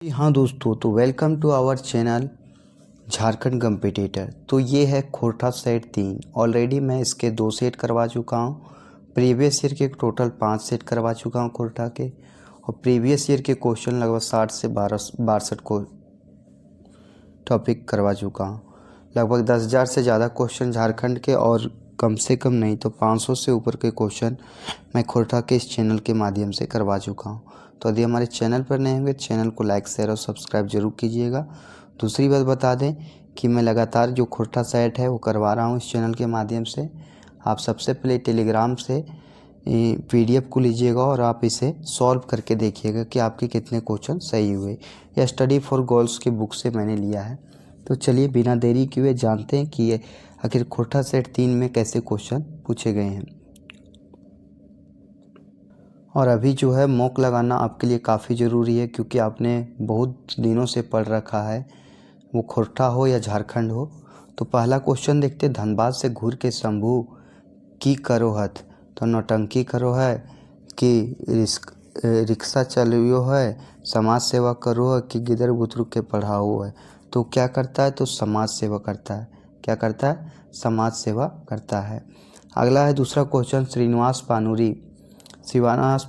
जी हाँ दोस्तों, तो welcome to our channel Jharkhand competitor. तो ये है खोरठा सेट 3। ऑलरेडी मैं इसके 2 सेट करवा चुका हूँ। प्रीवियस ईयर के टोटल 5 सेट करवा चुका हूँ खोरठा के, और प्रीवियस ईयर के क्वेश्चन लगभग 60 से 62 को टॉपिक करवा चुका हूँ। लगभग 10,000 से ज़्यादा क्वेश्चन झारखंड के, और कम से कम नहीं तो 500 से ऊपर के क्वेश्चन मैं खोरठा के इस चैनल के माध्यम से करवा चुका हूँ। तो यदि हमारे चैनल पर नए होंगे, चैनल को लाइक शेयर और सब्सक्राइब जरूर कीजिएगा। दूसरी बात बता दें कि मैं लगातार जो खोरठा सेट है वो करवा रहा हूँ इस चैनल के माध्यम से। आप सबसे पहले टेलीग्राम से PDF को लीजिएगा और आप इसे सॉल्व करके देखिएगा कि आपके कितने क्वेश्चन सही हुए। यह स्टडी फॉर गोल्स की बुक से मैंने लिया है। तो चलिए बिना देरी किए जानते हैं कि ये आखिर खोरठा सेट 3 में कैसे क्वेश्चन पूछे गए हैं। और अभी जो है मॉक लगाना आपके लिए काफ़ी ज़रूरी है, क्योंकि आपने बहुत दिनों से पढ़ रखा है, वो खोरठा हो या झारखंड हो। तो पहला क्वेश्चन देखते, धनबाद से घूर के शंभू की करो हथ। तो नौटंकी करो है कि रिक्शा चलियो है, समाज सेवा करो है कि गिदर बुतरू के पढ़ाओ है। तो क्या करता है, तो समाज सेवा करता है। क्या करता है, समाज सेवा करता है। अगला है दूसरा क्वेश्चन, श्रीनिवास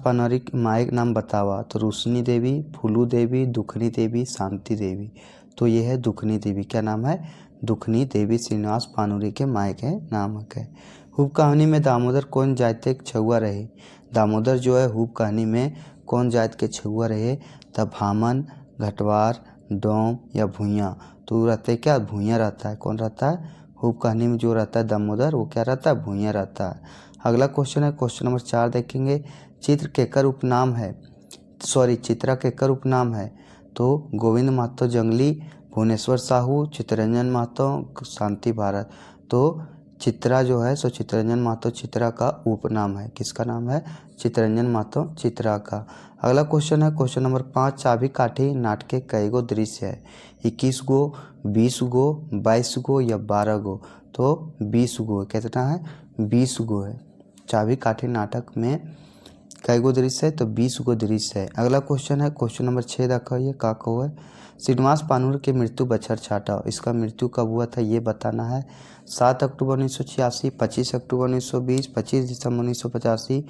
पानुरी की माँ का नाम बतावा। तो रोशनी देवी, फूलू देवी, दुखनी देवी, शांति देवी। तो ये है दुखनी देवी। क्या नाम है, दुखनी देवी श्रीनिवास पानुरी के माँ के नाम है। हुब कहानी में दामोदर कौन जात के छुआ रहे। दामोदर जो है हुब कहानी में कौन जात के छुआ रहे, तब भामन, घटवार, डोम या भूइयाँ। तो रहते क्या, भूइयाँ रहता है। कौन रहता है, हुब कहानी में जो रहता है दामोदर वो क्या रहता है, भूइयाँ रहता है। अगला क्वेश्चन है क्वेश्चन नंबर 4 देखेंगे, चित्रा केकर उपनाम है। तो गोविंद महतो जंगली, भुवनेश्वर साहू, चित्तरंजन महतो, शांति भारत। तो चित्रा जो है सो चित्तरंजन महतो चित्रा का उपनाम है। किसका नाम है, चित्तरंजन महतो चित्रा का। अगला क्वेश्चन है क्वेश्चन नंबर 5, चाबी काठी नाटक के कई गो दृश्य है। 21 गो, 20 गो, 22 गो या 12 गो। तो 20 गो। कितना है, 20 गो है। चाबी काठी नाटक में कई गो दृश्य है, तो 20 गो दृश्य है। अगला क्वेश्चन है क्वेश्चन नंबर 6 देखो, ये का कहो है, श्रीनिवास पानुर की मृत्यु बछर छाटा। इसका मृत्यु कब हुआ था ये बताना है। 7 अक्टूबर 1986, 25 अक्टूबर 1920, 25 दिसंबर 1985,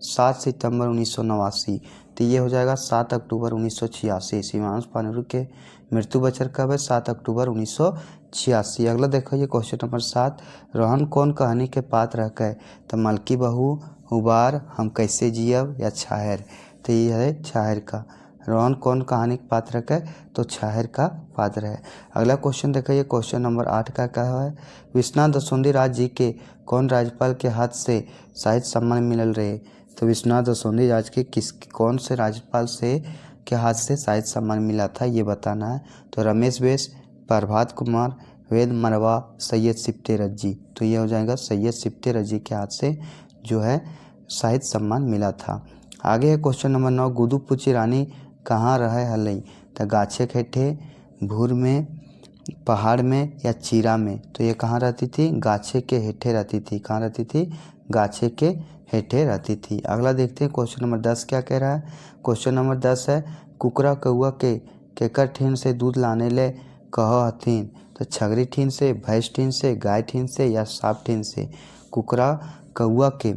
7 सितंबर 1989। तो ये हो जाएगा 7 अक्टूबर 1986। श्रीनिवास पानुर के मृत्यु बछर कब है, 7 अक्टूबर 1986। अगला देखो ये क्वेश्चन नंबर 7, रोहन कौन कहानी के पात्र रख है। तो मलकी बहू, उबार, हम कैसे जियब या छाहर। तो ये है छाहर का। रोहन कौन कहानी का पात्र है, तो छाहर का पात्र है। अगला क्वेश्चन देखिए क्वेश्चन नंबर 8 का क्या है, विश्वनाथ दसोंधी राज जी के कौन राज्यपाल के हाथ से साहित्य सम्मान मिलल रहे। तो विश्वनाथ दसोंधी राज के कौन से राज्यपाल से के हाथ से साहित्य सम्मान मिला था ये बताना है। तो रमेश बैस, प्रभात कुमार, वेद मरवा, सैयद सिप्ते रज्जी। तो ये हो जाएगा सैयद सिप्ते रज्जी के हाथ से जो है साहित्य सम्मान मिला था। आगे है क्वेश्चन नंबर 9, गुदू पुची रानी कहाँ रहे हलई। तो गाछे खेठे, भूर में, पहाड़ में या चीरा में। तो ये कहाँ रहती थी, गाछे के हेठे रहती थी। कहाँ रहती थी, गाछे के हेठे रहती थी। अगला देखते हैं क्वेश्चन नंबर 10 क्या कह रहा है। क्वेश्चन नंबर 10 है, कुकरा कौआ के केकर ठीन से दूध लाने ले कह हथिन। तो छगरी ठीन से, भैंस ठीन से, गाय ठीन से या सांप ठीन से। कुकरा कौआ के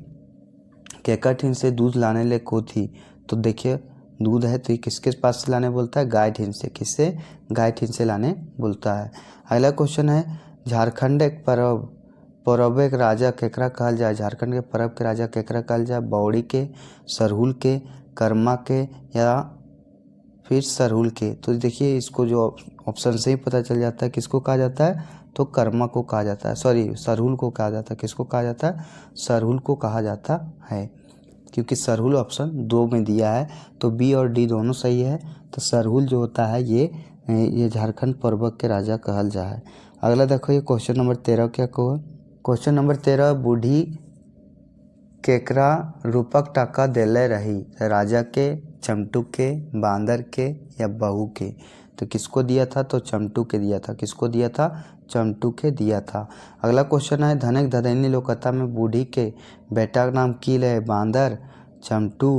केकर ठीन से दूध लाने ले को थी। तो देखिए दूध है तो ये किसके पास से लाने बोलता है, गाय ठीन से। किससे, गाय ठीन से लाने बोलता है। अगला क्वेश्चन है, झारखंड एक पर्व एक राजा केकरा कहल जाए। झारखंड के पर्व के राजा केकरा कहल जाए, बौड़ी के, सरहुल के, कर्मा के या फिर सरहुल के। तो देखिए इसको जो ऑप्शन से ही पता चल जाता है किसको कहा जाता है, तो कर्मा को कहा जाता है, सॉरी सरहुल को कहा जाता है। किसको कहा जाता है, सरहुल को कहा जाता है, क्योंकि सरहुल ऑप्शन 2 में दिया है। तो बी और डी दोनों सही है। तो सरहुल जो होता है ये झारखंड पर्वत के राजा कहल जाए। अगला देखो ये क्वेश्चन नंबर 13 क्या कहो। क्वेश्चन नंबर 13, बूढ़ी केकरा रूपक टाका देले रही। राजा के, चमटू के, बांदर के या बहू के। तो किसको दिया था, तो चमटू के दिया था। किसको दिया था, चमटू के दिया था। अगला क्वेश्चन है, धनक धदैनी लोककथा में बूढ़ी के बेटा का नाम की ले, बांदर, चमटू,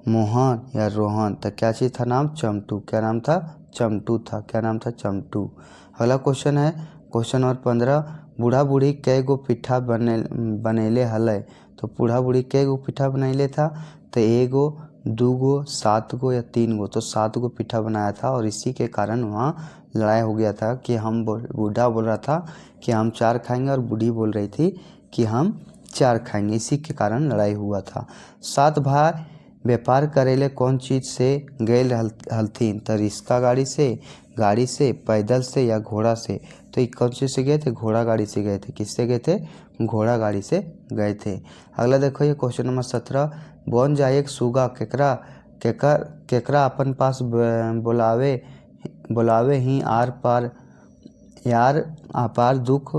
मोहन या रोहन। तो क्या चीज़ था नाम, चमटू। क्या नाम था, चमटू था। क्या नाम था? चमटू। अगला क्वेश्चन है क्वेश्चन नंबर 15, बूढ़ा बूढ़ी कै गो पिठा बनेले हलै। तो बूढ़ा बूढ़ी कै गो पिठा बनैले था? तो 1 गो, 2 गो, 7 गो या 3 गो। तो 7 गो पिठा बनाया था और इसी के कारण वहाँ लड़ाई हो गया था कि बूढ़ा बोल रहा था कि हम 4 खाएंगे और बूढ़ी बोल रही थी कि हम 4 खाएंगे। इसी के कारण लड़ाई हुआ था। 7 भाई व्यापार करेले कौन चीज़ से गए हलथिन? तो रिक्शा गाड़ी से, पैदल से या घोड़ा से? तो ये कौन चीज़ से गए थे? घोड़ा गाड़ी से गए थे। किससे गए थे? घोड़ा गाड़ी से गए थे। अगला देखो ये क्वेश्चन नंबर 17, बन जाए एक सुगा केकरा अपन पास बुलावे ही आर पार यार अपार दुख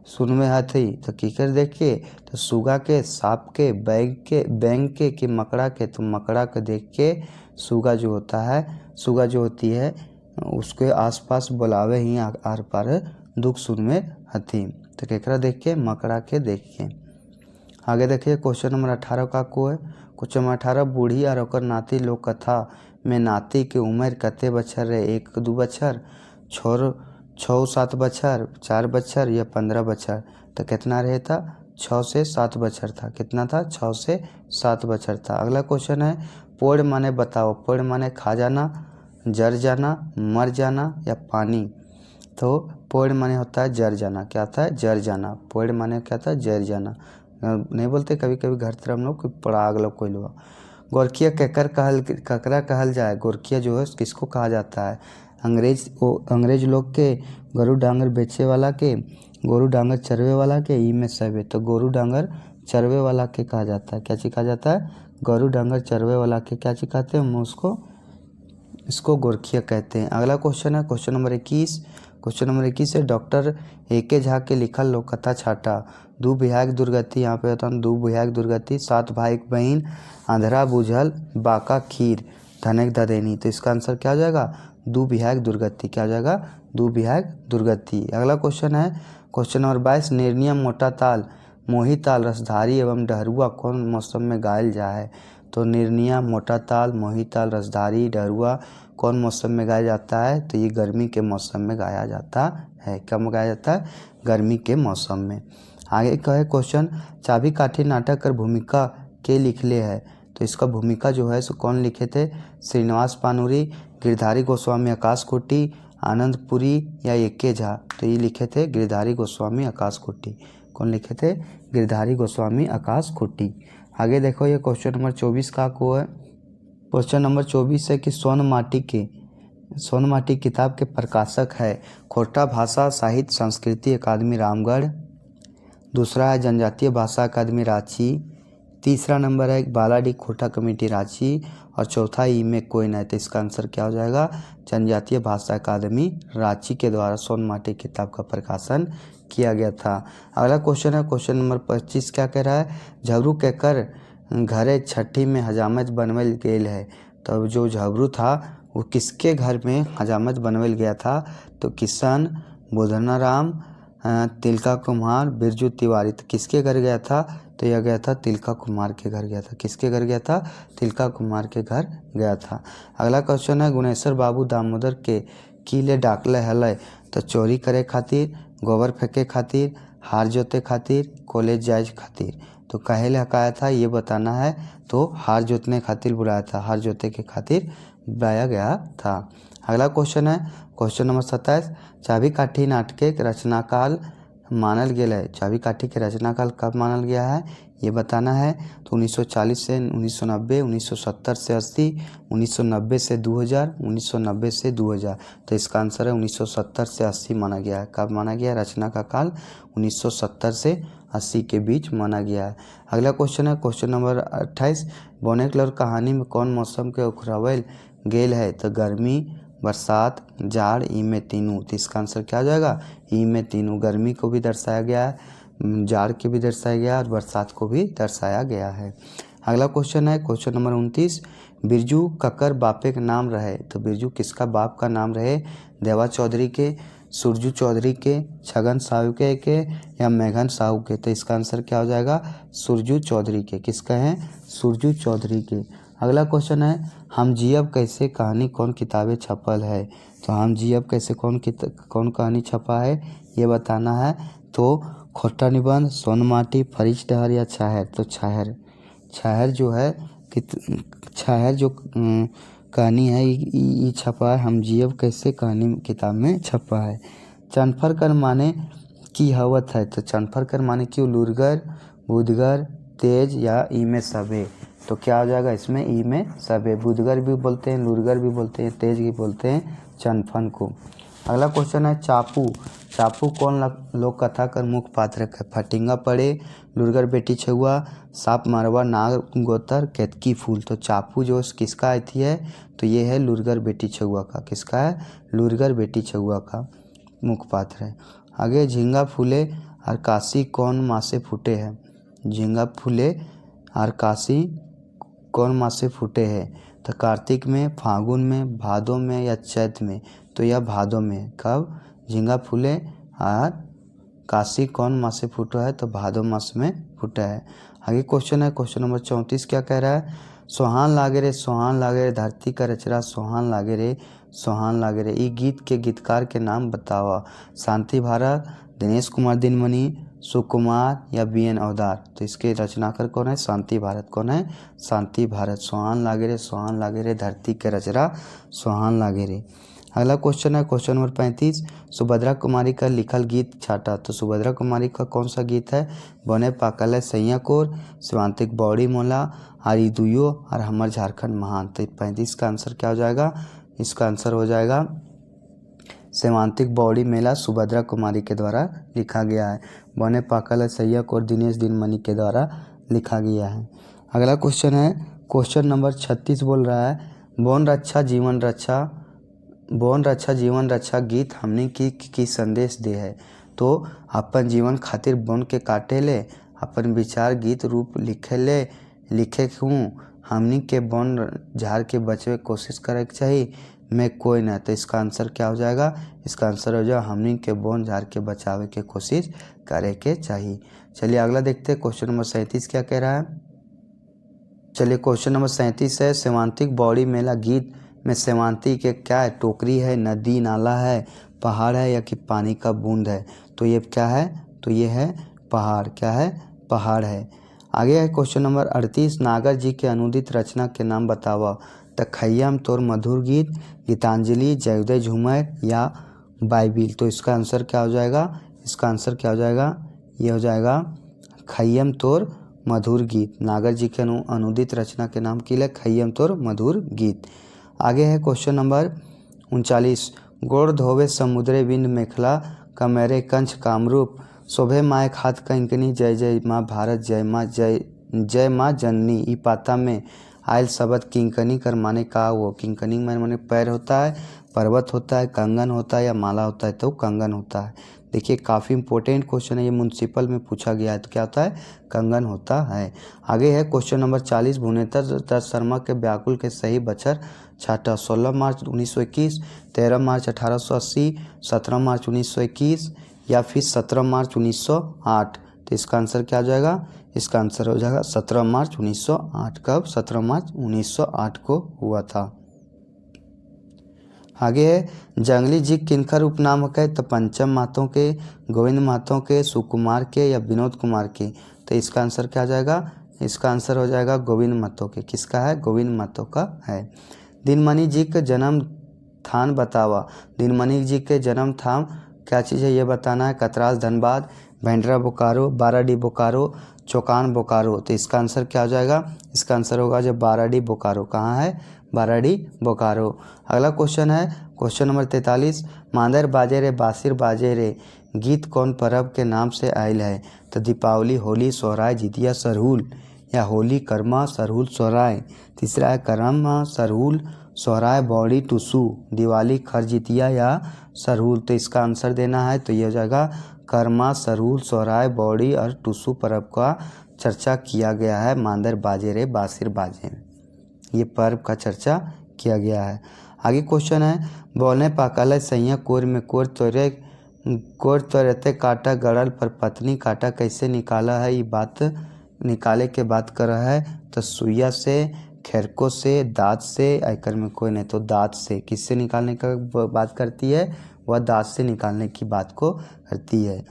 सुनमे हथी। तो कीकर देख के? तो सुगा के, सांप के, बैंग के कि मकड़ा के? तो मकड़ा के देख के सुगा जो होती है उसके आसपास बुलावे ही आर पार दुख सुनमे हथी। तो केकरा देख के? मकड़ा के देख के। आगे देखिए क्वेश्चन नंबर 18 का को है क्वेश्चन नंबर 18, बूढ़ी और ओकर नाती लोक कथा में नाती के उम्र कते बछर रहे? 1-2 बछर, 6-7 बछर, 4 बछर या 15 बछर? तो कितना रहे था? 6 से 7 बछर था। कितना था? 6 से 7 बछर था। अगला क्वेश्चन है पोड़ माने बताओ। पोड़ माने खा जाना, जर जाना, मर जाना या पानी? तो पोड़ माने होता है जर जाना। क्या होता है? जर जाना। पोड़ माने क्या था? जर जाना। नहीं बोलते कभी कभी घर तरफ हम लोग पराग लोग कोई लोग। गोरखिया ककरा कहल जाए? गोरखिया जो है किसको कहा जाता है? अंग्रेज लोग के, गोरू डांगर बेचे वाला के, गोरू डांगर चरवे वाला के, ई में सब है। तो गोरू डांगर चरवे वाला के कहा जाता है। क्या चीज कहा जाता है? गोरू डांगर चरवे वाला के क्या चीज कहते हैं? इसको गोरखिया कहते हैं। अगला क्वेश्चन है क्वेश्चन नंबर 21। क्वेश्चन नंबर 21 है डॉक्टर एके झा के लिखल लोककथा छाटा। 2 बिहाग दुर्गति, यहाँ पे होता है 2 बिहाग दुर्गति, 7 भाई एक बहन, अंधरा बुझल, बाका खीर, धनक ददेनी। तो इसका आंसर क्या हो जाएगा? 2 बिहाग दुर्गति। क्या हो जाएगा? 2 बिहाग दुर्गति। अगला क्वेश्चन है क्वेश्चन नंबर 22, निर्णय मोटा ताल, मोही ताल, रसधारी एवं डहरुआ कौन मौसम में गायल जाए? तो निर्णय, मोटा ताल, मोही ताल, रसधारी, डहरुआ कौन मौसम में गाया जाता है? तो ये गर्मी के मौसम में गाया जाता है। कब गाया जाता है? गर्मी के मौसम में। आगे का है क्वेश्चन, चाबी काठी नाटक कर भूमिका के लिखले है? तो इसका भूमिका जो है सो कौन लिखे थे? श्रीनिवास पानुरी, गिरधारी गोस्वामी, आकाश कोटी, आनंदपुरी या एके झा? तो ये लिखे थे गिरधारी गोस्वामी, आकाश कोटी। कौन लिखे थे? गिरधारी गोस्वामी, आकाश कोटी। आगे देखो ये क्वेश्चन नंबर 24 का को है क्वेश्चन नंबर 24 है कि स्वर्ण माटी किताब के प्रकाशक है? खोटा भाषा साहित्य संस्कृति अकादमी रामगढ़, दूसरा है जनजातीय भाषा अकादमी रांची, तीसरा नंबर है बालाडी खोटा कमेटी रांची और चौथा ई में कोई नहीं। तो इसका आंसर क्या हो जाएगा? जनजातीय भाषा अकादमी रांची के द्वारा स्वर्ण माटी किताब का प्रकाशन किया गया था। अगला क्वेश्चन है क्वेश्चन नंबर 25 क्या कह रहा है? झबरू केकर घरे छठी में हजामत बनवल गेल है? तो जो झबरू था वो किसके घर में हजामत बनवल गया था? तो किशन, बोधनाराम, तिलका कुमार, बिरजू तिवारी। तो किसके घर गया था? तो यह गया था तिलका कुमार के घर गया था। किसके घर गया था? तिलका कुमार के घर गया था। अगला क्वेश्चन है गुणेश्वर बाबू दामोदर के किले डाकले हलै? तो चोरी करे खातिर, गोबर फेंके खातिर, हार जोते खातिर, कॉलेज जाए खातिर? तो कहेले हकाया था ये बताना है। तो हार जोतने खातिर बुलाया था, हार जोते के खातिर बुलाया गया था। अगला क्वेश्चन है क्वेश्चन नंबर 27, चाबी काठी नाटक के रचनाकाल मानल गया है? चाबी काठी के रचनाकाल कब मानल गया है ये बताना है। तो 1940 से 1990, 1970 से 80, 1990 से 2000, 1990 से 2000। तो इसका आंसर है 1970 से 80 माना गया है। कब माना गया है? रचना का काल 1970 से 80 के बीच माना गया है। अगला क्वेश्चन है क्वेश्चन नंबर 28, बोनेकलर कहानी में कौन मौसम के उखरावल गेल है? तो गर्मी, बरसात, जाड़, ई में तीनों। तो इसका आंसर क्या हो जाएगा? ई में तीनों। गर्मी को भी दर्शाया गया है, जाड़ के भी दर्शाया गया है और बरसात को भी दर्शाया गया है। अगला क्वेश्चन है क्वेश्चन नंबर 29, बिरजू ककर बापे का नाम रहे? तो बिरजू किसका बाप का नाम रहे? देवा चौधरी के, सुरजू चौधरी के, छगन साहू के या मेघन साहू के? तो इसका आंसर क्या हो जाएगा? सुरजू चौधरी के। किसका है? सुरजू चौधरी के। अगला क्वेश्चन है हम जियब कैसे कहानी कौन किताबें छपल है। तो हम जियब कैसे कौन कहानी छपा है ये बताना है। तो खोटा निबंध, सोनमाटी, फरिच डहर या छाहर। तो छाहर जो है छाहर जो कहानी है ये छपा है हम जियब कैसे कहानी किताब में छपा है। चनफर कर माने की हवत है। तो चनफर कर माने क्यों लुरगर, बुधगर, तेज या ई में सबे। तो क्या हो जाएगा इसमें ई में सबे। बुधगर भी बोलते हैं, लुरगर भी बोलते हैं, तेज भी बोलते हैं चनफन को। अगला क्वेश्चन है चापू। चापू कौन लोक कथा कर मुख्य पात्र है। फटिंगा पड़े, लुरगर बेटी छुआ, सांप मारवा, नाग गोतर, केतकी फूल। तो चापू जो किसका अथी है तो ये है लुरगर बेटी छुआ का। किसका है लुरगर बेटी छुआ का मुख्य पात्र है। आगे झींगा फूले और काशी कौन माह से फूटे हैं। झींगा फूले और काशी कौन माह से फूटे हैं। तो कार्तिक में, फागुन में, भादों में या चैत में। तो यह भादों में। कब झींगा फूले और काशी कौन माह से फूटा है तो भादो मास में फूटा है। आगे क्वेश्चन है क्वेश्चन नंबर 34 क्या कह रहा है। सोहान लागे रे धरती का रचरा सोहान लागे रे ई गीत के गीतकार के नाम बतावा। शांति भारत, दिनेश कुमार दिनमणि, सुकुमार या बी एन अवतार। तो इसके रचनाकार कौन है शांति भारत। कौन है शांति भारत। सोहान लागे रे धरती के रचरा सोहान लागे रे। अगला क्वेश्चन है क्वेश्चन नंबर 35 सुभद्रा कुमारी का लिखल गीत छाटा। तो सुभद्रा कुमारी का कौन सा गीत है। बने पाकल है सैया कोर, शिवांतिक बौड़ी मोला, आरी दुयो और हमर झारखंड महान। तो 35 का आंसर क्या हो जाएगा। इसका आंसर हो जाएगा सेमांतिक बौड़ी मेला सुभद्रा कुमारी के द्वारा लिखा गया है। बने पाकल है सैया कोर दिनेश दिनमणि के द्वारा लिखा गया है। अगला क्वेश्चन है क्वेश्चन नंबर 36 बोल रहा है बन रक्षा जीवन रक्षा गीत हमने की संदेश दे है। तो अपन जीवन खातिर बन के काटे ले अपन विचार गीत रूप लिखे हूँ। हमनी के बन झाड़ के बचवे कोशिश करे के चाहिए मैं कोई ना। तो इसका आंसर क्या हो जाएगा। इसका आंसर हो जाएगा हमनी के बन झाड़ के बचावे के कोशिश करे के चाहिए। चलिए अगला देखते हैं क्वेश्चन नंबर 37 क्या कह रहा है। चलिए क्वेश्चन नंबर 37 है सेमांतिक बौड़ी मेला गीत में सेमांतिक के क्या है टोकरी है, नदी नाला है, पहाड़ है या कि पानी का बूंद है। तो ये क्या है तो ये है पहाड़। क्या है पहाड़ है। आगे है क्वेश्चन नंबर 38 नागर जी के अनुदित रचना के नाम बतावा। त खैयम तोर मधुर गीत, गीतांजलि, जयोदय झूमर या बाइबिल। तो इसका आंसर क्या हो जाएगा। इसका आंसर क्या हो जाएगा ये हो जाएगा खैयम तोर मधुर गीत। नागर जी के अनुदित रचना के नाम की है खैयम तोर मधुर गीत। आगे है क्वेश्चन नंबर 39 गोड़ धोवे समुद्रे बिंद मेखला कमेरे कंच कामरूप शोभे माए खात कंकनी जय जय माँ भारत जय माँ जननी। ई पाता में आयल शब्द किंकनी कर माने का वो किंकनी माने पैर होता है, पर्वत होता है, कंगन होता है या माला होता है। तो कंगन होता है। देखिए काफ़ी इंपॉर्टेंट क्वेश्चन है ये म्यूनसिपल में पूछा गया है। तो क्या होता है कंगन होता है। आगे है क्वेश्चन नंबर 40 भुवनेश्वर दत्त शर्मा के व्याकुल के सही बचर छाटा। 16 मार्च 1921, 13 मार्च 1880, 17 मार्च 1921 या फिर 17 मार्च 1908। तो इसका आंसर क्या हो जाएगा। इसका आंसर हो जाएगा 17 मार्च 1908। कब 17 मार्च 1908 को हुआ था। आगे है जंगली जीव किनकर उपनाम है। तो पंचम महतो के, गोविंद महतो के, सुकुमार के या विनोद कुमार के। तो इसका आंसर क्या आ जाएगा। इसका आंसर हो जाएगा गोविंद महतो के। किसका है गोविंद महतो का है। दिनमणि जी के जन्म स्थान बतावा। दिनमणि जी के जन्म स्थान क्या चीज़ है ये बताना है। कतरास धनबाद, भेंडरा बोकारो, बाराडी बोकारो, चौकान बोकारो। तो इसका आंसर क्या हो जाएगा। इसका आंसर होगा जो बाराडी बोकारो। कहाँ है बाराडी बोकारो। अगला क्वेश्चन है क्वेश्चन नंबर 43 मांदर बाजे रे बासिर बाजे रे गीत कौन पर्व के नाम से आयल है। तो दीपावली, होली, सोहराय, जितिया, सरहुल या होली, करमा, सरहुल, सोहराय। तीसरा है करमा, सरहुल, सोहराय, बौड़ी, टुसू, दिवाली, खरजितिया या सरहुल। तो इसका आंसर देना है तो ये हो जाएगा करमा, सरहुल, सोहराय, बौड़ी और टुसू पर्व का चर्चा किया गया है मांदर बाजे रे बासिर बाजे में। ये पर्व का चर्चा किया गया है। आगे क्वेश्चन है बोलने पाकल सैया कोर में कोर तोरते काटा गड़ल पर पत्नी काटा कैसे निकाला है। ये बात निकाले के बात कर रहा है। तो सुइया से, खेरकों से, दांत से, आयकर में कोई नहीं तो दांत से। किससे निकालने का बात करती है? वह दांत से निकालने की बात को करती है।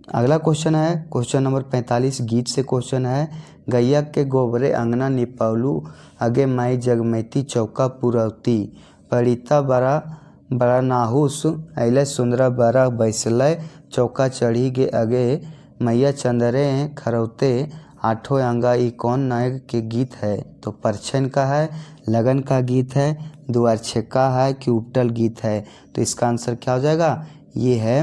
अगला क्वेश्चन है क्वेश्चन नंबर 45, गीत से क्वेश्चन है। गैया के गोबरे अंगना निपौलू, अगे माई जगमैती चौका पुरौती, पड़ीता बड़ा बड़ा नाहुस, अइले सुंदरा बड़ा बैसले, चौका चढ़ी गे अगे मैया चंदरे खरौते, आठों अंगा ई कौन नायक के गीत है? तो परछन का है, लगन का गीत है, दुआर छेका है कि उपटल गीत है? तो इसका आंसर क्या हो जाएगा? ये है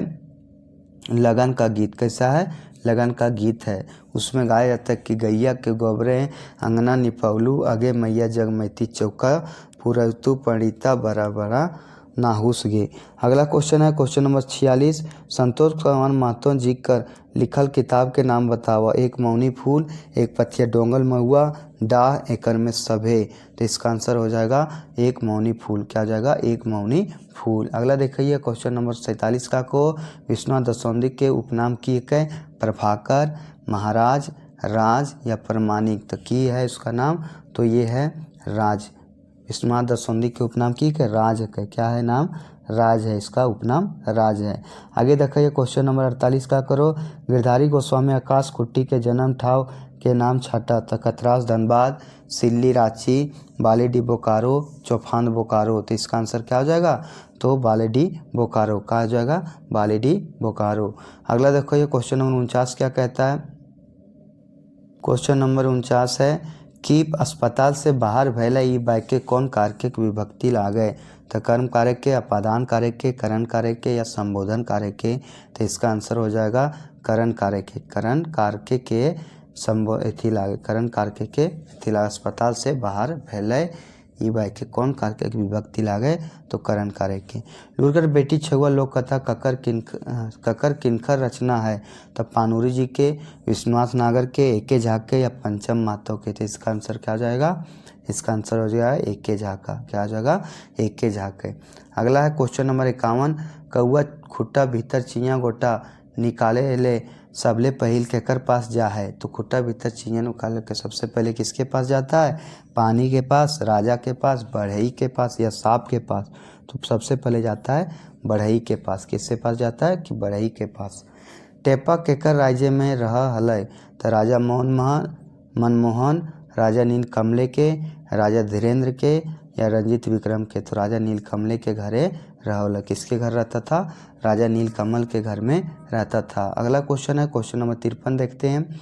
लगन का गीत। कैसा है? लगन का गीत है। उसमें गाया जाता है कि गैया के गोबरे अंगना निपौलू, अगे मैया जगमैती चौका पुरौतू, पड़ीता बड़ा बड़ा नाहुस गे। अगला क्वेश्चन है क्वेश्चन नंबर 46, संतोष कुमार महतो जी कर लिखल किताब के नाम बतावा। एक मौनी फूल, एक पथिया डोंगल महुआ, डाह एकर में सभे। तो इसका आंसर हो जाएगा एक मौनी फूल। क्या हो जाएगा? एक मौनी फूल। अगला देखिए क्वेश्चन नंबर 47 का को विश्वनाथ दसौंधी के उपनाम की है? प्रभाकर, महाराज, राज या प्रमाणिक। तो की है उसका नाम? तो ये है राज। विश्वनाथ दसौंधी के उपनाम की है? राज है। क्या है नाम? राज है। इसका उपनाम राज है। आगे देखिए क्वेश्चन नंबर 48 का करो। गिरधारी गोस्वामी आकाश खुट्टी के जन्म ठाव के नाम छाटा। तो कतरास धनबाद, सिल्ली रांची, बालीडी बोकारो, चौफान बोकारो। तो इसका आंसर क्या हो जाएगा? तो बालीडी बोकारो। कहा जाएगा? बालीडी बोकारो। अगला देखो ये क्वेश्चन नंबर 49 क्या कहता है? क्वेश्चन नंबर 49 है कि अस्पताल से बाहर भैला ई बाइके कौन कारक के विभक्ति लागे? तो कर्म कारक के, अपादान कारक के, करण कारक के या संबोधन कारक के? तो इसका आंसर हो जाएगा करण कारक के। करण कारक के एथी लागे, करण कारक के एथी लागे। अस्पताल से बाहर भैले ई बाइके कौन कारक के विभक्ति लागे? तो करण कारक के। लुरगर बेटी छुआ लोक कथा ककर किनकर रचना है? तो पानूरी जी के, विश्वनाथ नागर के, एके झा के या पंचम मातो के? तो इसका आंसर क्या हो जाएगा? इसका आंसर हो जाएगा एके झा का। क्या हो जाएगा? एके झा के। अगला है क्वेश्चन नंबर 51, कौआ खुट्टा भीतर चिया गोटा निकाले ले सबले पहिल केकर पास जा है? तो खुट्टा भीतर चिया निकाले के सबसे पहले किसके पास जाता है? पानी के पास, राजा के पास, बढ़ई के पास या सांप के पास? तो सबसे पहले जाता है बढ़ई के पास। किसके पास जाता है? कि बढ़ई के पास। टेपा केकर राज्य में रहा हलय? तो राजा मनमोहन, राजा नील कमले के, राजा धीरेन्द्र के या रंजीत विक्रम के? तो राजा नील कमले के घरे रहा। किसके घर रहता था? राजा नील कमल के घर में रहता था। अगला क्वेश्चन है क्वेश्चन नंबर 53 देखते हैं।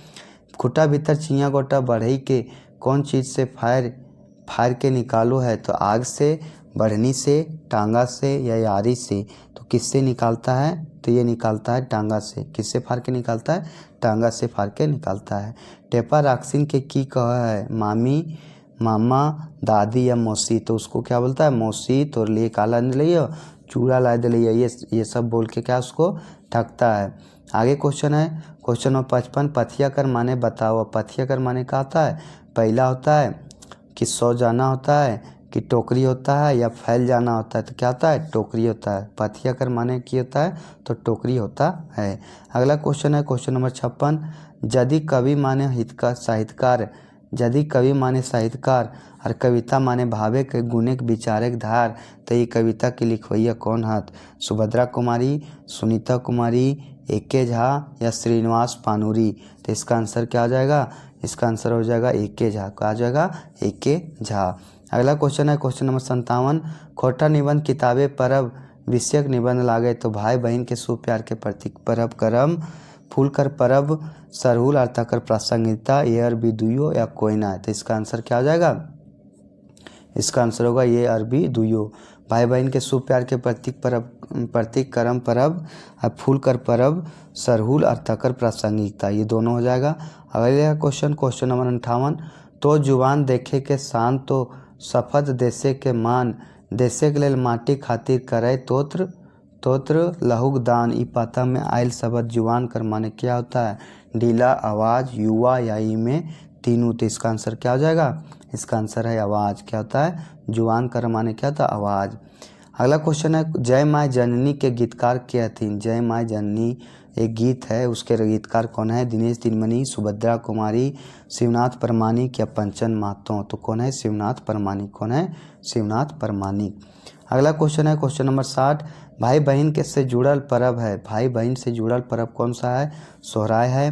खुट्टा भीतर चिया गोटा बढ़ई के कौन चीज़ से फायर के निकालो है? तो आग से, बढ़नी से, टांगा से या यारी से? तो किससे निकालता है? तो ये निकालता है टांगा से। किससे फाड़ के निकालता है? टांगा से फाड़ के निकालता है। टेपा राक्सिन के की कहा है? मामी, मामा, दादी या मौसी? तो उसको क्या बोलता है? मौसी। तोर लिए काला नहीं लियो, चूड़ा ला दे लिया, ये सब बोल के क्या उसको ठगता है। आगे क्वेश्चन है क्वेश्चन नंबर 55, पथिया कर माने बताओ। पथिया कर माने क्या होता है? पहला होता है कि सो जाना होता है, कि टोकरी होता है या फैल जाना होता है? तो क्या होता है? टोकरी होता है। पथिया कर माने की होता है? तो टोकरी होता है। अगला क्वेश्चन है क्वेश्चन नंबर 56, यदि कवि माने हितकार साहित्यकार, यदि कवि माने साहित्यकार और कविता माने भावे के गुणे के विचारे के धार, तो ये कविता की लिखवैया कौन हाथ? सुभद्रा कुमारी, सुनीता कुमारी, एके झा या श्रीनिवास पानूरी? तो इसका आंसर क्या हो जाएगा? इसका आंसर हो जाएगा एके झा। क्या आ जाएगा? एके झा। अगला क्वेश्चन है क्वेश्चन नंबर 57, खोटा निबंध किताबे परब विषयक निबंध लागे? तो भाई बहन के शुभ प्यार के प्रतीक परब करम, फूल कर परब, सरहुल अर्था कर प्रासंगिकता, ये अरबी दुयो या कोयना है? तो इसका आंसर क्या हो जाएगा? इसका आंसर होगा ये अरबी दुयो। भाई बहन के शुभ प्यार के प्रतीक करम परब, और फूल कर परब, सरहुल अर्था कर प्रासंगिकता, ये दोनों हो जाएगा। अगला क्वेश्चन नंबर 58, तो जुबान देखे के शान, तो सफद देशे के मान, देशे के लेल माटी खातिर करे तोत्र लहुक दान। ई पाता में आयल शब्द जुबान कर माने क्या होता है? ढीला, आवाज़, युवा या ई में तीनों? तो इसका आंसर क्या हो जाएगा? इसका आंसर है आवाज़। क्या होता है? जुबान कर माने क्या होता है? आवाज़। अगला क्वेश्चन है जय माय जननी के गीतकार के हथिन? जय माय जननी एक गीत है, उसके गीतकार कौन है? दिनेश दिनमणि, सुभद्रा कुमारी, शिवनाथ परमानिक या पंचन महतो। तो कौन है? शिवनाथ परमानिक। कौन है? शिवनाथ परमानिक। अगला क्वेश्चन है क्वेश्चन नंबर 60। भाई बहन के से जुड़ल पर्व है, भाई बहन से जुड़ल पर्व कौन सा है? सोहराय है,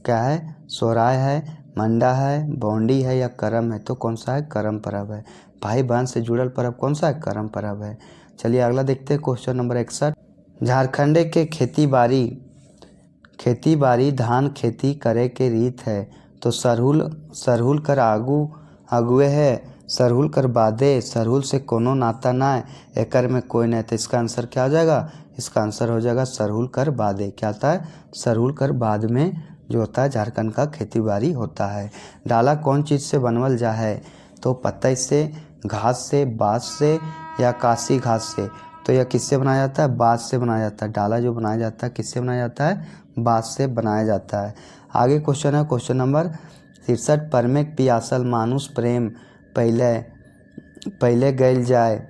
क्या है? सोहराय है, मंडा है, बौंडी है या करम है? तो कौन सा है? करम पर्व है। भाई बहन से जुड़ल पर्व कौन सा है? करम पर्व है। चलिए अगला देखते हैं क्वेश्चन नंबर 61। झारखंड के खेती बाड़ी धान खेती करे के रीत है। तो सरहुल कर अगुए है, सरहुल कर बादे, सरहुल से कोनो नाता ना है, एकर में कोई नहीं। तो इसका आंसर क्या हो जाएगा? इसका आंसर हो जाएगा सरहुल कर बादे। क्या होता है? सरहुल कर बाद में जो होता है झारखंड का खेती बाड़ी होता है। डाला कौन चीज़ से बनवल जा है? तो पतई से, घास से, बाँस से या कासी घास से। तो यह किससे बनाया जाता है? बाँस से बनाया जाता है। डाला जो बनाया जाता है किससे बनाया जाता है? बाँस से बनाया जाता है। आगे क्वेश्चन है क्वेश्चन नंबर 63। परमेक पियासल मानुष प्रेम पहले गैल जाए।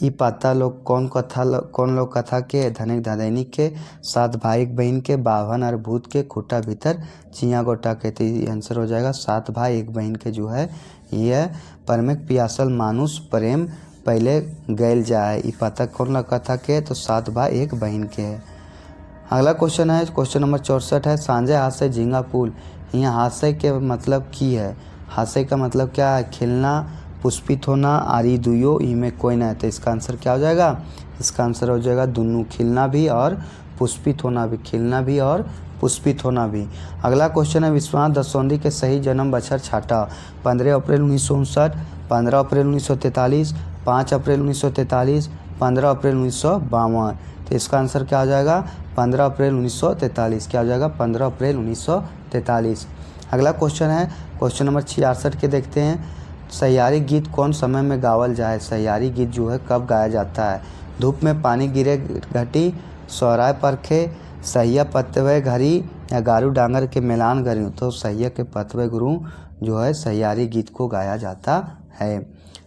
ई पाता लोग कौन लोग कथा के? धनिक धदैनी के, सात भाई एक बहन के, बाभन और भूत के, खूटा भीतर चिया गोटा के। तो आंसर हो जाएगा सात भाई एक बहन के जो है ये है परमेक पियासल मानुष प्रेम पहले गैल जाए। ई पाता कौन लोग कथा के? तो सात भाई एक बहन के है। अगला क्वेश्चन है क्वेश्चन नंबर 64 है। सांझे हास्य झींगा पुल। यहाँ हास्य के मतलब की है? हास्य का मतलब क्या है? खिलना, पुष्पित होना, आरी दुयो इनमें कोई ना है। तो इसका आंसर क्या हो जाएगा? इसका आंसर हो जाएगा दोनों, खिलना भी और पुष्पित होना भी, खिलना भी और पुष्पित होना भी। अगला क्वेश्चन है विश्वनाथ दसौंधी के सही जन्म बछर छाटा। 15 अप्रैल 1959, 15 अप्रैल 1943, 5 अप्रैल 1943, 15 अप्रैल 1952। तो इसका आंसर क्या हो जाएगा? 15 अप्रैल 1943। क्या हो जाएगा? 15 अप्रैल 1943। अगला क्वेश्चन है क्वेश्चन नंबर 66 के देखते हैं। सैयारी गीत कौन समय में गावल जाए? सैयारी गीत जो है कब गाया जाता है? धूप में पानी गिरे घटी, सोहराय परखे, सहिया पतवे घरी या गारू डांगर के मेलान घरी। तो सहिया के पतवे गुरु जो है सैयारी गीत को गाया जाता है।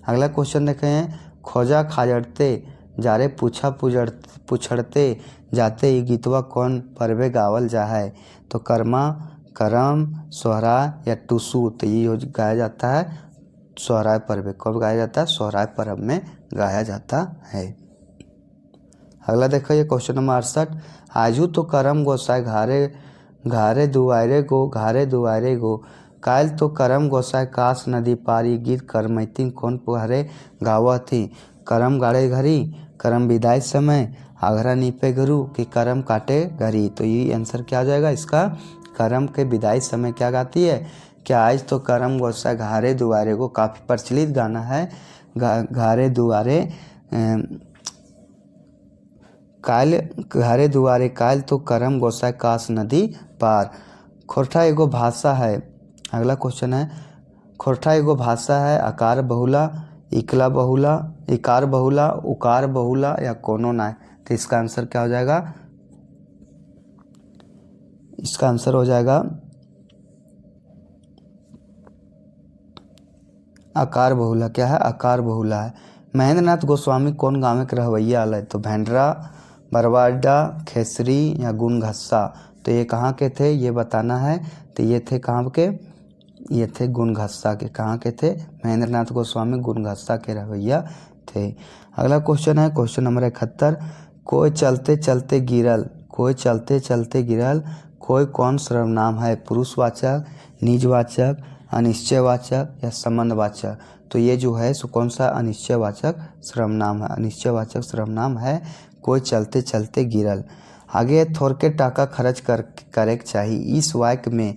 अगला क्वेश्चन देखें हैं। खोजा खाजड़ते जारे पूछा पुछड़ते जाते ये गीतवा कौन पर्वे गावल जा है? तो कर्मा, करम, सोहरा या टुसु। तो ये गाया जाता है सोहराय पर्व। कब गाया जाता है? सोहराय पर्व में गाया जाता है। अगला देखो ये क्वेश्चन नंबर 68। आजू तो करम गोसाई घारे दुआरे गो काल तो करम गोसाई कास नदी पारी गीत करमैती कौन पुहरे गावा थी? करम गाड़े घरी, करम विदाई समय, आघरा नीपे गुरु कि करम काटे घरी। तो ये आंसर क्या आ जाएगा इसका? करम के विदाई समय क्या गाती है? क्या आज तो करम गोसाई घारे दुआरे को, काफ़ी प्रचलित गाना है। घारे दुआरे घारे दुआरे काल तो करम गोसाई कास नदी पार। खोरठा एगो भाषा है। अगला क्वेश्चन है खोरठा एगो भाषा है, आकार बहुला, इकला बहुला, इकार बहुला, उकार बहुला या कोनो ना। तो इसका आंसर क्या हो जाएगा? इसका आंसर हो जाएगा आकार बहुला। क्या है? आकार बहुला है। महेंद्र नाथ गोस्वामी कौन गाँव के रहवैया आल? तो भेंडरा, बरवाडा, खेसरी या गुनघस्सा। तो ये कहाँ के थे ये बताना है। तो ये थे कहाँ के? ये थे गुनघस्सा के। कहाँ के थे? महेंद्र नाथ गोस्वामी गुनघस्सा के रहवैया थे। अगला क्वेश्चन है क्वेश्चन नंबर 71। कोई चलते चलते गिरल, कोई चलते चलते गिरल, कोई कौन सर्वनाम है? पुरुषवाचक, निजवाचक, अनिश्चयवाचक या संबंधवाचक। तो ये जो है सो कौन सा अनिश्चयवाचक सर्वनाम है? अनिश्चयवाचक सर्वनाम है कोई चलते चलते गिरल। आगे थोरके टाका खर्च करे चाहिए। इस वाक्य में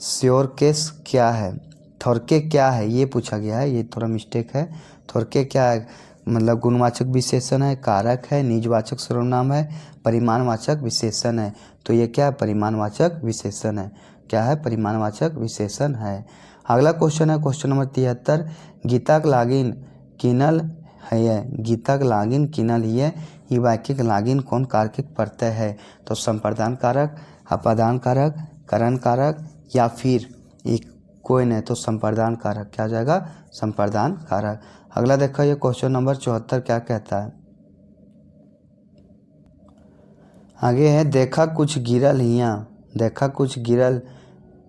श्योर केस क्या है? थोरके क्या है ये पूछा गया है, ये थोड़ा मिस्टेक है। थोरके क्या है? मतलब गुणवाचक विशेषण है, कारक है, निजवाचक सर्वनाम है, परिमाणवाचक विशेषण है। तो ये क्या है? परिमाणवाचक विशेषण है। क्या है? परिमाणवाचक विशेषण है। अगला क्वेश्चन है क्वेश्चन नंबर 73। गीता के लागिन किनल है, गीता के लागिन किनल ही है। ये वाक्य के लागिन कौन कारक प्रत्यय है? तो संप्रदान कारक, अपादान कारक, करण कारक या फिर एक कोई नहीं। तो संप्रदान कारक। क्या हो जाएगा? संप्रदान कारक। अगला देखो ये क्वेश्चन नंबर 74 क्या कहता है। आगे है देखा कुछ गिरल हियाँ, देखा कुछ गिरल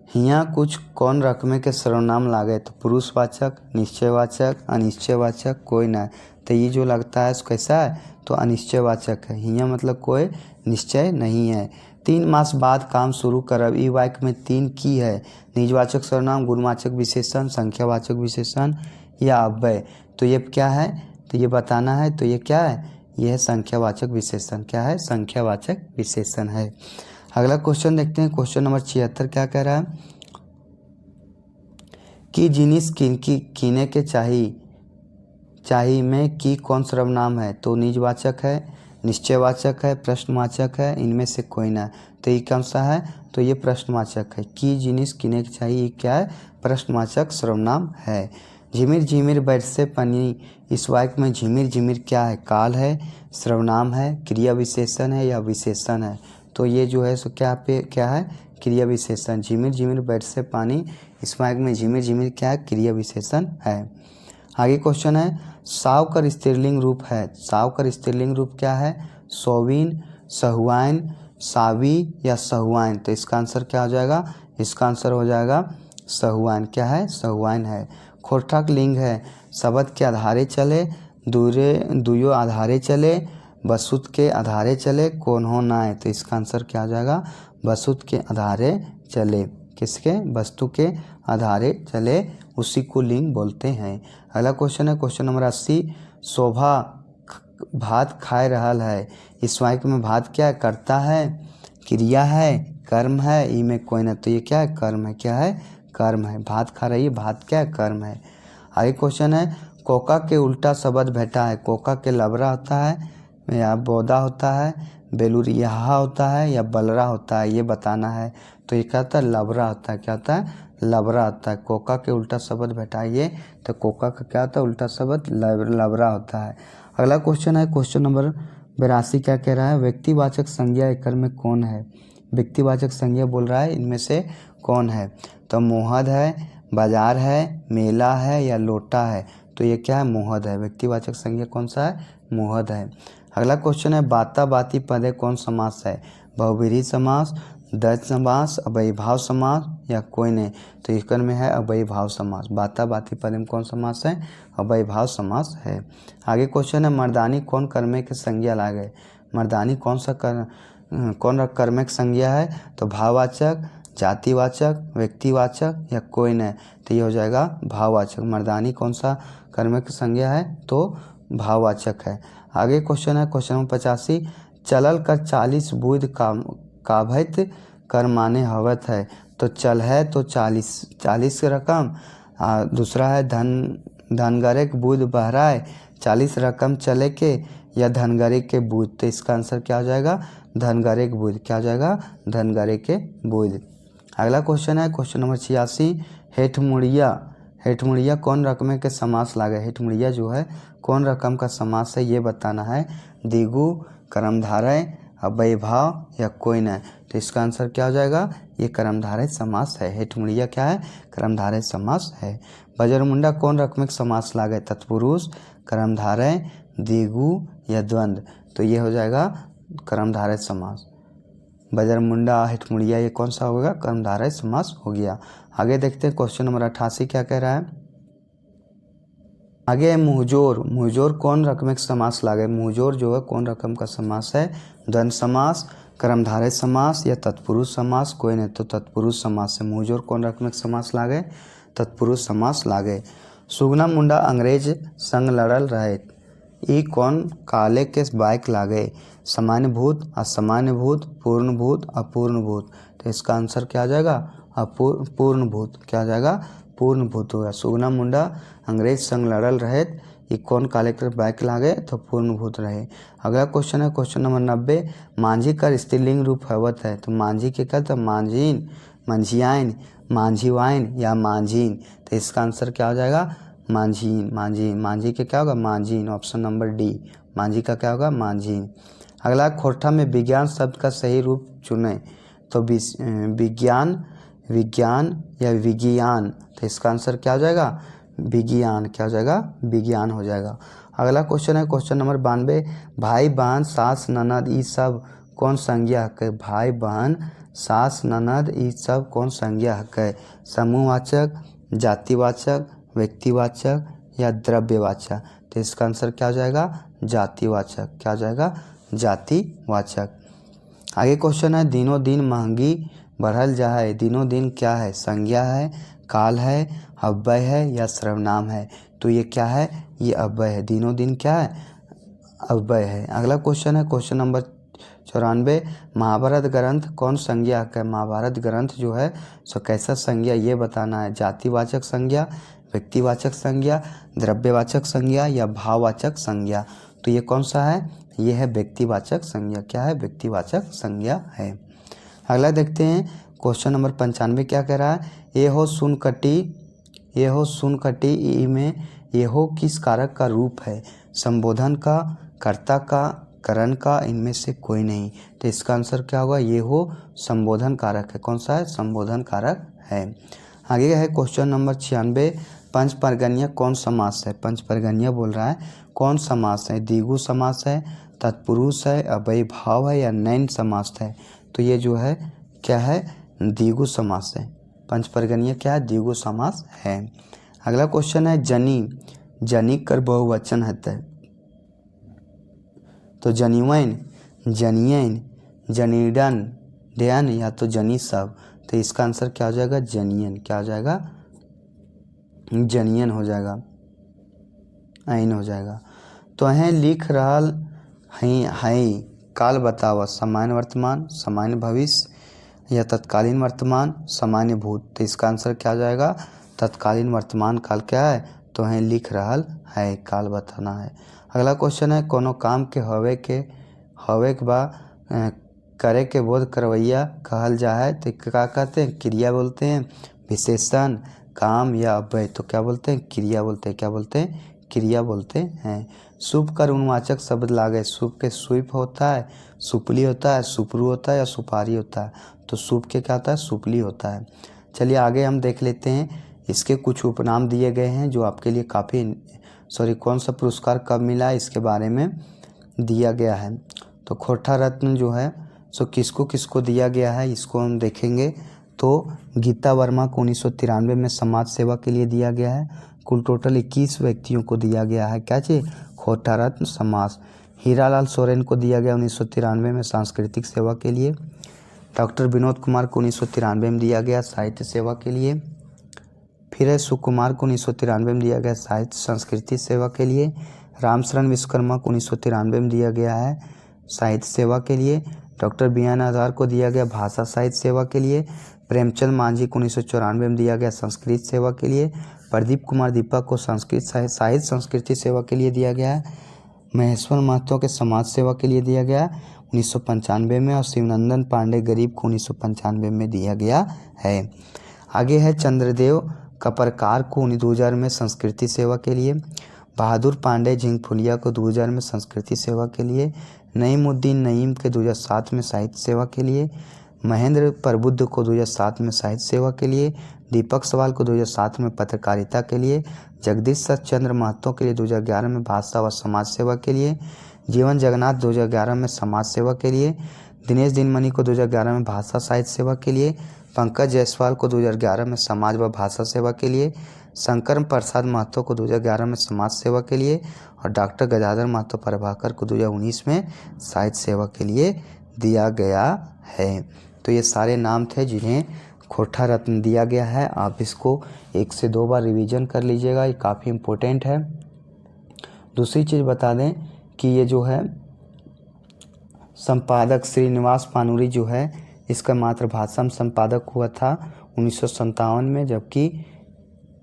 हियाँ कुछ कौन रकमे के सर्वनाम लागे। तो पुरुषवाचक, निश्चयवाचक, अनिश्चयवाचक, कोई ना। तो ये जो लगता है कैसा है, तो अनिश्चयवाचक है। हियाँ मतलब कोई निश्चय नहीं है। 3 मास बाद काम शुरू करब, ई वाक्य में 3 की है। निजवाचक सर्वनाम, गुणवाचक विशेषण, संख्यावाचक विशेषण या अव्यय। तो ये क्या है, तो ये बताना है। तो ये क्या है, यह है संख्यावाचक विशेषण। क्या है, संख्यावाचक विशेषण है। अगला क्वेश्चन देखते हैं। क्वेश्चन नंबर 76 क्या कह रहा है कि जिनिस कीने के चाहिए में की कौन सर्वनाम है। तो निजवाचक है, निश्चयवाचक है, प्रश्नवाचक है, इनमें से कोई ना। तो ये कौन सा है, तो ये प्रश्नवाचक है। की जिनिस कीने के चाहिए, क्या है, प्रश्नवाचक सर्वनाम है। झिमिर झिमिर बरसे पानी, इस वाक्य में झिमिर झिमिर क्या है, काल है, सर्वनाम है, क्रिया विशेषण है या विशेषण है। तो ये जो है सो क्या है, क्रिया विशेषण। झिमिर झिमिर बरसे पानी, इस वाक्य में झिमिर झिमिर क्या है, क्रिया विशेषण है। आगे क्वेश्चन है साव कर स्त्रीलिंग रूप है। साव कर स्त्रीलिंग रूप क्या है, सोविन, सहुआइन, सावी या सहुआइन। तो इसका आंसर क्या हो जाएगा, इसका आंसर हो जाएगा सहुआइन। क्या है, सहुआइन है। खोरठक लिंग है, शब्द के आधारे चले, दुयो आधारे चले, बसुत के आधारे चले, कौन हो ना है। तो इसका आंसर क्या हो जाएगा, बसुत के आधारे चले। किसके, वस्तु के आधारे चले, उसी को लिंग बोलते हैं। अगला क्वेश्चन है क्वेश्चन नंबर 80। शोभा भात खाए रहल है, इस वाक्य में भात क्या है, कर्ता है, क्रिया है, कर्म है, ई में कोई ना। तो ये क्या है, कर्म है। क्या है, कर्म है। भात खा रही है, भात क्या है, कर्म है। आगे क्वेश्चन है कोका के उल्टा शब्द भेटा है। कोका के लबरा होता है या बोदा होता है, बेलुरिया होता है या बलरा होता है, ये बताना है। तो ये क्या होता है, लबरा होता है। क्या होता है, लबरा होता है। कोका के उल्टा शब्द भेटाइए, तो कोका का क्या होता है, उल्टा शब्द लबरा होता है। अगला क्वेश्चन है क्वेश्चन नंबर 82 क्या कह रहा है, व्यक्तिवाचक संज्ञा एकड़ में कौन है। व्यक्तिवाचक संज्ञा बोल रहा है इनमें से कौन है। तो मोहद है, बाजार है, मेला है या लोटा है। तो ये क्या है, मोहद है। व्यक्तिवाचक संज्ञा कौन सा है, मोहद है। अगला क्वेश्चन है बाता बाती पदे कौन समास है। बहुव्रीहि समास, द्वंद्व समास, अव्ययीभाव समास या कोई नहीं। तो इसका में है अव्ययीभाव समास। बाता बाती पदे में कौन समास है, अव्ययीभाव समास है। आगे क्वेश्चन है मर्दानी कौन कर्मे के संज्ञा लागे। मर्दानी कौन कर्मे की संज्ञा है। तो भाववाचक, जातिवाचक, व्यक्तिवाचक या कोई नहीं। तो ये हो जाएगा भाववाचक। मर्दानी कौन सा कर्म की संज्ञा है, तो भाववाचक है। आगे क्वेश्चन है क्वेश्चन नंबर 85। चलल कर 40 बुध काभैत कर माने हवत है। तो चल है तो 40 रकम, दूसरा है धनगरे के बुध बहराए, 40 रकम चले के या धनगरे के बुध। तो इसका आंसर क्या हो जाएगा, धनगरे के बुध। क्या हो जाएगा, धनगरे के बुध। अगला क्वेश्चन है क्वेश्चन नंबर 86। हेठमुड़िया कौन रकम के समास लागे। हेठमुड़िया जो है कौन रकम का समास है, ये बताना है। दिगु, कर्मधारय, अव्ययीभाव या कोई नहीं। तो इसका आंसर क्या हो जाएगा, ये कर्मधारय समास है। हेठमुड़िया क्या है, कर्मधारय समास है। बजरमुंडा कौन रकम के समास लागे। तत्पुरुष, कर्मधारय, दिगु या द्वंद्व। तो ये हो जाएगा कर्मधारय समास। बजरमुंडा, हेठमुड़िया ये कौन सा होगा, कर्मधारय समास हो गया। आगे देखते हैं क्वेश्चन नंबर 88 क्या कह रहा है। आगे है मुहजोर कौन रकम का समास लागे। मुहजोर जो है कौन रकम का समास है, द्वंद्व समास, कर्मधारय समास या तत्पुरुष समास, कोई नहीं। तो तत्पुरुष समास है। मुहजोर कौन रकम का समास लागे, तत्पुरुष समास लागे। सुगना मुंडा अंग्रेज संग लड़ल रहे, ई कौन काले के बाइक लागे। सामान्य भूत, असामान्य भूत, पूर्ण भूत, अपूर्ण भूत। तो इसका आंसर क्या आ जाएगा, पूर्ण भूत। क्या आ जाएगा, पूर्ण भूत होगा। सुगना मुंडा अंग्रेज संग लड़ल रहे, ये कौन काले के बाइक लागे, तो पूर्ण भूत रहे। अगला क्वेश्चन है क्वेश्चन नंबर 90। मांझी का स्त्रीलिंग रूप हवत है। तो मांझी के क्या, तो मांझीन, मंझियाइन, मांझीवाइन या मांझीन। तो इसका आंसर क्या हो जाएगा, मांझीन। मांझी के क्या होगा, मांझीन। ऑप्शन नंबर डी, मांझी का क्या होगा, मांझीन। अगला खोरठा में विज्ञान शब्द का सही रूप चुने। तो विज्ञान या विज्ञान। तो इसका आंसर क्या हो जाएगा, विज्ञान। क्या हो जाएगा, विज्ञान हो जाएगा। अगला क्वेश्चन है क्वेश्चन नंबर 92। भाई बहन, सास, ननद, ये सब कौन संज्ञा हक है? भाई बहन, सास ननद, ये सब कौन संज्ञा हक है? समूहवाचक, जातिवाचक, व्यक्तिवाचक या द्रव्यवाचक? तो इसका आंसर क्या हो जाएगा? जातिवाचक। क्या हो जाएगा? जातिवाचक। आगे क्वेश्चन है, दिनों दिन महंगी बढ़ल जा है। दिनों दिन क्या है? संज्ञा है, काल है, अव्यय है या सर्वनाम है? तो ये क्या है? ये अव्यय है। दिनों दिन क्या है? अव्यय है। अगला क्वेश्चन है क्वेश्चन नंबर 94, महाभारत ग्रंथ कौन संज्ञा हक है? महाभारत ग्रंथ जो है सो कैसा संज्ञा ये बताना है। जातिवाचक संज्ञा, व्यक्तिवाचक संज्ञा, द्रव्यवाचक संज्ञा या भाववाचक संज्ञा? तो ये कौन सा है? ये है व्यक्तिवाचक संज्ञा। क्या है? व्यक्तिवाचक संज्ञा है। अगला देखते हैं क्वेश्चन नंबर 95 क्या कह रहा है? ये हो सुनकटी ई में ये हो किस कारक का रूप है? संबोधन का, कर्ता का, करण का, इनमें से कोई नहीं। तो इसका आंसर क्या होगा? ये हो संबोधन कारक है। कौन सा है? संबोधन कारक है। आगे है क्वेश्चन नंबर 96, पंचपर्गण्य कौन समास है? पंचपर्गण्य बोल रहा है कौन समास है? द्विगु समास है, तत्पुरुष है, अव्ययी भाव है या नैन समास है? तो ये जो है क्या है? द्विगु समास है। पंचपर्गण्य क्या है? द्विगु समास है। अगला क्वेश्चन है, जनी कर बहुवचन है। तो जनिवैन, जनियन, जनीडन, डैन या तो जनी सब? तो इसका आंसर क्या हो जाएगा? जनियन। क्या हो जाएगा? जनियन हो जाएगा, आइन हो जाएगा। तो है लिख रहल हई काल बतावा, सामान्य वर्तमान, सामान्य भविष्य या तत्कालीन वर्तमान, सामान्य भूत? तो इसका आंसर क्या हो जाएगा? तत्कालीन वर्तमान काल क्या है? तो है लिख रहल है काल बताना है। अगला क्वेश्चन है, कोनो काम के हवे के बा करे के बोध करवैया कहल जा है। तो क्या कहते हैं? क्रिया बोलते हैं, विशेषण, काम या अव्यय? तो क्या बोलते हैं? क्रिया बोलते हैं। क्या बोलते हैं? क्रिया बोलते हैं। शुभ कर उन्वाचक शब्द लागे। शुभ के सुप होता है, सुपली होता है, सुपरू होता है या सुपारी होता है? तो शुभ के क्या होता है? सुपली होता है। चलिए आगे हम देख लेते हैं। इसके कुछ उपनाम दिए गए हैं जो आपके लिए कौन सा पुरस्कार कब मिला इसके बारे में दिया गया है। तो खोटा रत्न जो है सो किसको किसको दिया गया है इसको हम देखेंगे। तो गीता वर्मा को 1993 में समाज सेवा के लिए दिया गया है। कुल टोटल 21 व्यक्तियों को दिया गया है। क्या चीज़? खोटा रत्न समाज। हीरालाल सोरेन को दिया गया 1993 में सांस्कृतिक सेवा के लिए। डॉक्टर विनोद कुमार को 1993 में दिया गया साहित्य सेवा के लिए। फिर है सुकुमार को 1993 में दिया गया साहित्य संस्कृति सेवा के लिए। रामशरण विश्वकर्मा को 1993 में दिया गया है साहित्य सेवा के लिए। Doctor BN. आधार को दिया गया भाषा साहित्य सेवा के लिए। प्रेमचंद मांझी को 1994 में दिया गया संस्कृत सेवा के लिए। प्रदीप कुमार दीपक को संस्कृत साहित्य संस्कृति सेवा के लिए दिया गया है। महेश्वर महतो के समाज सेवा के लिए दिया गया 1995 में। और शिवनंदन पांडे गरीब को 1995 में दिया गया है। आगे है चंद्रदेव कपरकार को 2000 में संस्कृति सेवा के लिए। बहादुर पांडे झिंगफुलिया को 2000 में संस्कृति सेवा के लिए। नईमुद्दीन नईम के 2007 में साहित्य सेवा के लिए। महेंद्र प्रबुद्ध को 2007 में साहित्य सेवा के लिए। दीपक सवाल को 2007 में पत्रकारिता के लिए। जगदीश चंद्र महतो के लिए 2011 में भाषा व समाज सेवा के लिए। जीवन जगन्नाथ 2011 में समाज सेवा के लिए। दिनेश दिनमणि को 2011 में भाषा साहित्य सेवा के लिए। पंकज जायसवाल को 2011 में समाज व भाषा सेवा के लिए। शंकर प्रसाद महतो को 2011 में समाज सेवा के लिए। और डॉक्टर गजाधर महतो प्रभाकर को 2019 में साहित्य सेवा के लिए दिया गया है। तो ये सारे नाम थे जिन्हें खोटा रत्न दिया गया है। आप इसको 1 से 2 बार रिवीजन कर लीजिएगा, ये काफ़ी इम्पोर्टेंट है। दूसरी चीज़ बता दें कि ये जो है संपादक श्रीनिवास पानुरी जो है इसका मातृभाषा में संपादक हुआ था 1957 में, जबकि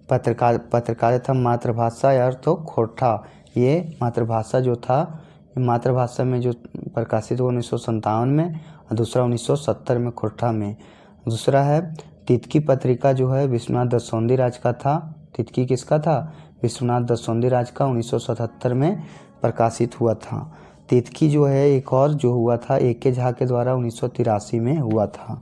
पत्रकारिता मातृभाषा या तो खोटा, ये मातृभाषा जो था मातृभाषा में जो प्रकाशित हुआ 1957 में और दूसरा 1970 में खोटा में। दूसरा है तितकी पत्रिका जो है विश्वनाथ दत्त राज का था। तितकी किसका था? विश्वनाथ दत्त राज का 1977 में प्रकाशित हुआ था। तितकी जो है एक और जो हुआ था ए.के. झा के द्वारा 1983 में हुआ था।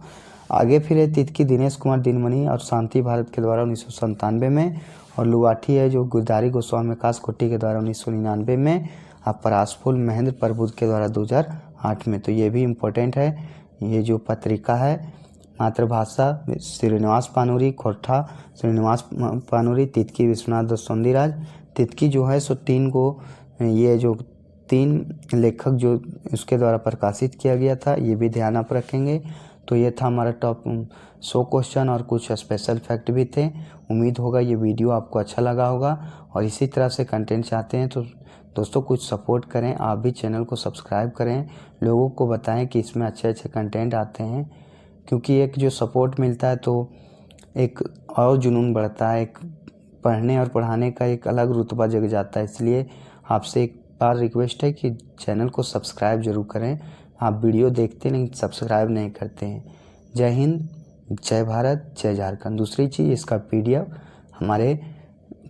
आगे फिर है तितकी दिनेश कुमार दिनमणि और शांति भारत के द्वारा 1997 में। और लुवाठी है जो गुलदारी गोस्वामी कास कोटी के द्वारा 1999 में। और परासफूल महेंद्र प्रबुद्ध के द्वारा 8 में। तो ये भी इम्पोर्टेंट है। ये जो पत्रिका है मातृभाषा श्रीनिवास पानूरी, खोरठा श्रीनिवास पानूरी, तितकी विश्वनाथ दसौंधीराज। तितकी जो है सो 3 को, ये जो 3 लेखक जो उसके द्वारा प्रकाशित किया गया था, ये भी ध्यान आप रखेंगे। तो ये था हमारा टॉप 100 क्वेश्चन और कुछ स्पेशल फैक्ट भी थे। उम्मीद होगा ये वीडियो आपको अच्छा लगा होगा और इसी तरह से कंटेंट चाहते हैं तो दोस्तों कुछ सपोर्ट करें, आप भी चैनल को सब्सक्राइब करें, लोगों को बताएं कि इसमें अच्छे अच्छे कंटेंट आते हैं, क्योंकि एक जो सपोर्ट मिलता है तो एक और जुनून बढ़ता है, एक पढ़ने और पढ़ाने का एक अलग रुतबा जग जाता है। इसलिए आपसे एक बार रिक्वेस्ट है कि चैनल को सब्सक्राइब जरूर करें। आप वीडियो देखते नहीं, सब्सक्राइब नहीं करते हैं। जय हिंद, जय भारत, जय झारखंड। दूसरी चीज़, इसका PDF हमारे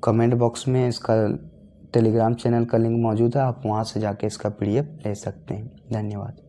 कमेंट बॉक्स में इसका टेलीग्राम चैनल का लिंक मौजूद है, आप वहाँ से जाके इसका PDF ले सकते हैं। धन्यवाद।